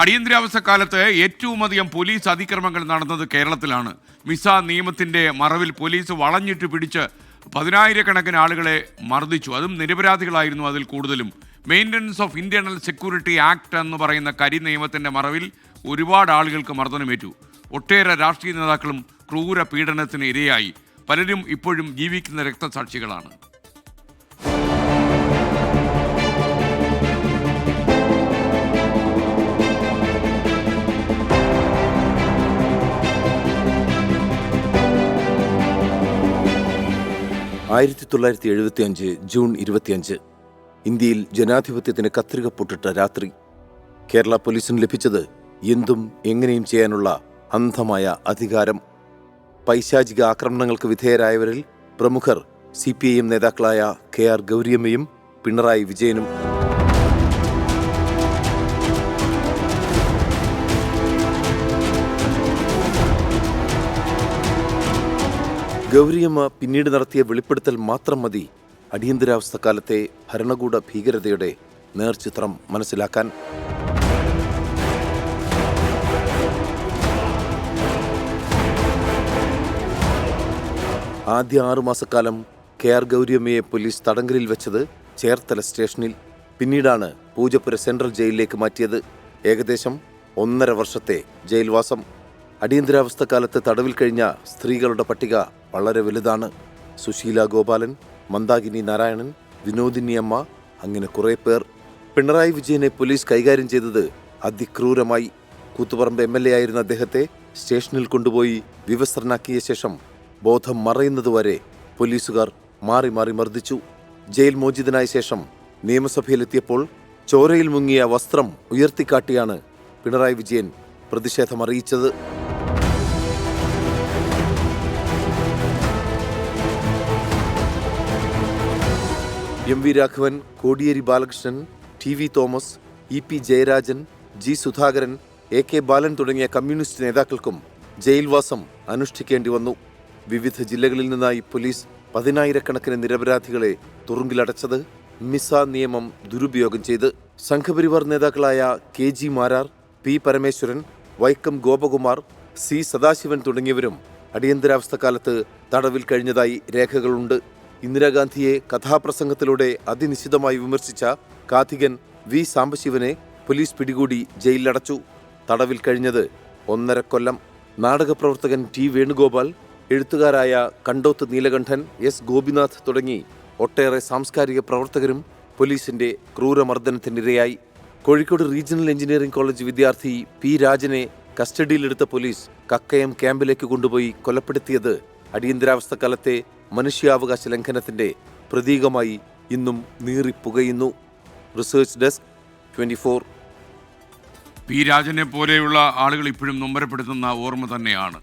അടിയന്തരാവസ്ഥക്കാലത്ത് ഏറ്റവും അധികം പോലീസ് അതിക്രമങ്ങൾ നടന്നത് കേരളത്തിലാണ്. മിസ നിയമത്തിന്റെ മറവിൽ പോലീസ് വളഞ്ഞിട്ട് പിടിച്ച് പതിനായിരക്കണക്കിന് ആളുകളെ മർദ്ദിച്ചു. അതും നിരപരാധികളായിരുന്നു അതിൽ കൂടുതലും. Maintenance of internal security act എന്ന് പറയുന്ന കരി നിയമത്തിന്റെ മറവിൽ ഒരുപാട് ആളുകൾക്ക് മർദ്ദനമേറ്റു. ഒട്ടേറെ രാഷ്ട്രീയ നേതാക്കളും ക്രൂര പീഡനത്തിന് ഇരയായി. പലരും ഇപ്പോഴും ജീവിക്കുന്ന രക്തസാക്ഷികളാണ്. ജൂൺ 25 ഇന്ത്യയിൽ ജനാധിപത്യത്തിന് കത്രിക പൊട്ടിട്ട രാത്രി. കേരള പോലീസിന് ലഭിച്ചത് എന്തും എങ്ങനെയും ചെയ്യാനുള്ള അന്ധമായ അധികാരം. പൈശാചിക ആക്രമണങ്ങൾക്ക് വിധേയരായവരിൽ പ്രമുഖർ CPIM നേതാക്കളായ KR ഗൗരിയമ്മയും പിണറായി വിജയനും. ഗൗരിയമ്മ പിന്നീട് നടത്തിയ വെളിപ്പെടുത്തൽ മാത്രം മതി അടിയന്തരാവസ്ഥക്കാലത്തെ ഭരണകൂട ഭീകരതയുടെ നേർചിത്രം മനസ്സിലാക്കാൻ. ആദ്യ 6 മാസക്കാലം KR ഗൗരിയമ്മയെ പോലീസ് തടങ്കലിൽ വെച്ചത് ചേർത്തല സ്റ്റേഷനിൽ. പിന്നീടാണ് പൂജപ്പുര സെൻട്രൽ ജയിലിലേക്ക് മാറ്റിയത്. ഏകദേശം 1.5 വർഷത്തെ ജയിൽവാസം. അടിയന്തരാവസ്ഥക്കാലത്ത് തടവിൽ കഴിഞ്ഞ സ്ത്രീകളുടെ പട്ടിക വളരെ വലുതാണ്. സുശീല ഗോപാലൻ, മന്ദാകിനി നാരായണൻ, വിനോദിനി അമ്മ, അങ്ങനെ കുറേ പേർ. പിണറായി വിജയനെ പോലീസ് കൈകാര്യം ചെയ്തത് അതിക്രൂരമായി. കൂത്തുപറമ്പ് MLA ആയിരുന്ന അദ്ദേഹത്തെ സ്റ്റേഷനിൽ കൊണ്ടുപോയി വിവസ്ത്രനാക്കിയ ശേഷം ബോധം മറയുന്നതുവരെ പോലീസുകാർ മാറി മാറി മർദ്ദിച്ചു. ജയിൽ മോചിതനായ ശേഷം നിയമസഭയിലെത്തിയപ്പോൾ ചോരയിൽ മുങ്ങിയ വസ്ത്രം ഉയർത്തിക്കാട്ടിയാണ് പിണറായി വിജയൻ പ്രതിഷേധമറിയിച്ചത്. MV Raghavan, Kodiyeri Balakrishnan, TV Thomas, EP Jayarajan, G Sudhakaran, AK Balan തുടങ്ങിയ കമ്മ്യൂണിസ്റ്റ് നേതാക്കൾക്കും ജയിൽവാസം അനുഷ്ഠിക്കേണ്ടി വന്നു. വിവിധ ജില്ലകളിൽ നിന്നായി പോലീസ് 10,000-കണക്കിന് നിരപരാധികളെ തുറുങ്കിലടച്ചത് മിസ നിയമം ദുരുപയോഗം ചെയ്ത്. സംഘപരിവാർ നേതാക്കളായ KG Marar, P Parameswaran, Vaikom Gopakumar, C Sadasivan തുടങ്ങിയവരും അടിയന്തരാവസ്ഥക്കാലത്ത് തടവിൽ കഴിഞ്ഞതായി രേഖകളുണ്ട്. ഇന്ദിരാഗാന്ധിയെ കഥാപ്രസംഗത്തിലൂടെ അതിനിശിതമായി വിമർശിച്ച കാഥികൻ V സാംബശിവനെ പോലീസ് പിടികൂടി ജയിലിലടച്ചു. തടവിൽ കഴിഞ്ഞത് 1.5 കൊല്ലം. നാടകപ്രവർത്തകൻ T വേണുഗോപാൽ, എഴുത്തുകാരായ കണ്ടോത്ത് നീലകണ്ഠൻ, S ഗോപിനാഥ് തുടങ്ങി ഒട്ടേറെ സാംസ്കാരിക പ്രവർത്തകരും പോലീസിന്റെ ക്രൂരമർദ്ദനത്തിനിരയായി. കോഴിക്കോട് റീജിയണൽ എഞ്ചിനീയറിംഗ് കോളേജ് വിദ്യാർത്ഥി P രാജനെ കസ്റ്റഡിയിലെടുത്ത പോലീസ് കക്കയം ക്യാമ്പിലേക്ക് കൊണ്ടുപോയി കൊലപ്പെടുത്തിയത് അടിയന്തരാവസ്ഥക്കാലത്തെ മനുഷ്യാവകാശ ലംഘനത്തിന്റെ പ്രതീകമായി ഇന്നും നീറിപ്പുകയുന്നു. Research desk 24. P രാജനെ പോലെയുള്ള ആളുകൾ ഇപ്പോഴും നൊമ്പരപ്പെടുത്തുന്ന ഓർമ്മ തന്നെയാണ്.